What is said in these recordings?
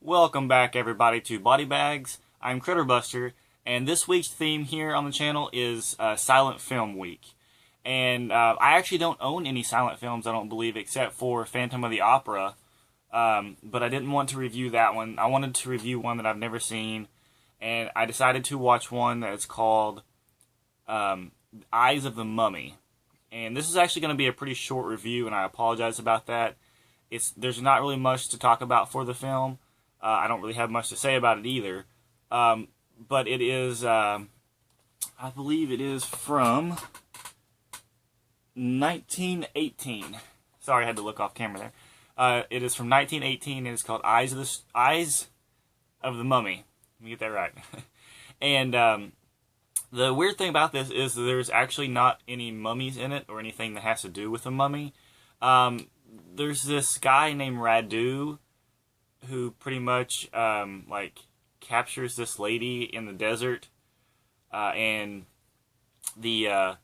Welcome back, everybody, to Body Bags. I'm Critterbuster, and this week's theme here on the channel is Silent Film Week. And I actually don't own any silent films, I don't believe, except for Phantom of the Opera. But I didn't want to review that one. I wanted to review one that I've never seen, and I decided to watch one that's called Eyes of the Mummy. And this is actually going to be a pretty short review, and I apologize about that. There's not really much to talk about for the film. I don't really have much to say about it either. But it is, I believe it is from 1918. Sorry, I had to look off camera there. It is from 1918, and it's called Eyes of the Mummy. Let me get that right. And the weird thing about this is that there's actually not any mummies in it or anything that has to do with a mummy. There's this guy named Radu who pretty much captures this lady in the desert, and the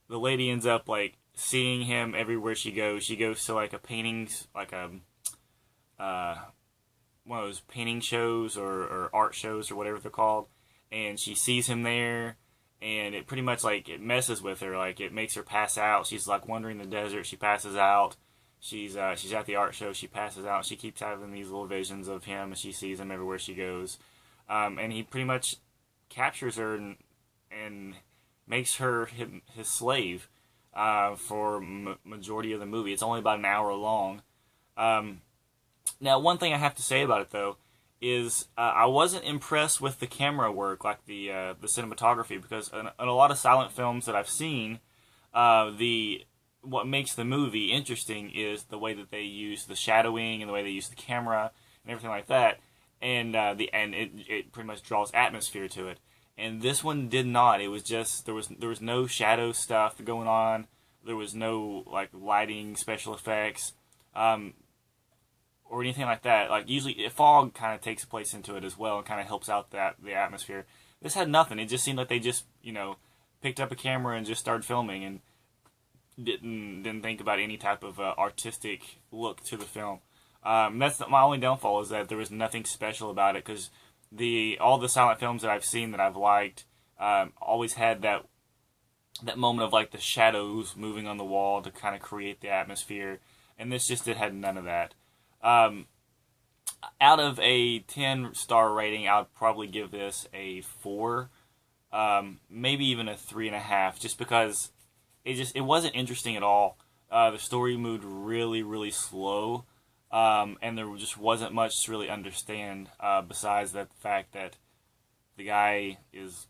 lady ends up seeing him everywhere she goes. She goes to a paintings, one of those painting shows or art shows or whatever they're called, and she sees him there, and it pretty much it messes with her. It makes her pass out. She's wandering the desert. She passes out. She's at the art show. She passes out. She keeps having these little visions of him, and she sees him everywhere she goes. And he pretty much captures her and makes her his slave for majority of the movie. It's only about an hour long. Now, one thing I have to say about it though is I wasn't impressed with the camera work, the cinematography, because in a lot of silent films that I've seen, what makes the movie interesting is the way that they use the shadowing and the way they use the camera and everything like that, and it pretty much draws atmosphere to it. And this one did not. It was just there was no shadow stuff going on. There was no lighting, special effects, or anything like that. Usually, fog kind of takes place into it as well and kind of helps out the atmosphere. This had nothing. It just seemed like they just picked up a camera and just started filming and didn't think about any type of artistic look to the film. That's my only downfall, is that there was nothing special about it, because all the silent films that I've seen that I've liked always had that moment of the shadows moving on the wall to kind of create the atmosphere, and this just had none of that. Out of a 10-star rating, I would probably give this a 4, maybe even a 3.5, just because it wasn't interesting at all. The story moved really, really slow, and there just wasn't much to really understand besides the fact that the guy is,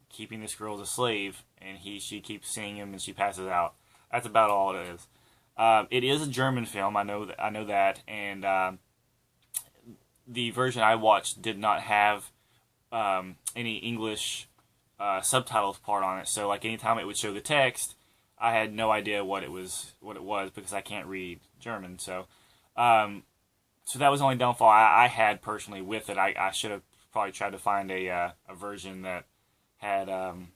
keeping this girl as a slave, and she keeps seeing him and she passes out. That's about all it is. It is a German film. I know that, and the version I watched did not have any English subtitles part on it, so anytime it would show the text, I had no idea what it was because I can't read German. So so that was the only downfall I had personally with it. I should have probably tried to find a version that had an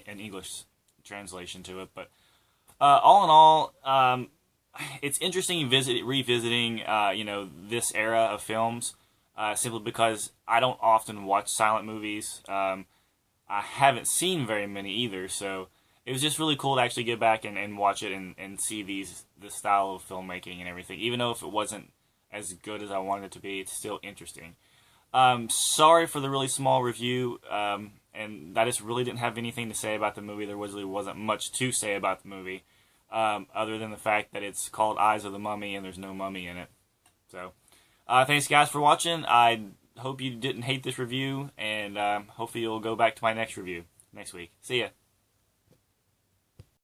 English translation to it. But all in all, it's interesting revisiting this era of films, simply because I don't often watch silent movies. I haven't seen very many either, so it was just really cool to actually get back and watch it and see this style of filmmaking and everything. Even though if it wasn't as good as I wanted it to be, it's still interesting. Sorry for the really small review, and I just really didn't have anything to say about the movie. There really wasn't much to say about the movie, other than the fact that it's called Eyes of the Mummy and there's no mummy in it. So, thanks guys for watching. I hope you didn't hate this review, and hopefully you'll go back to my next review next week. See ya.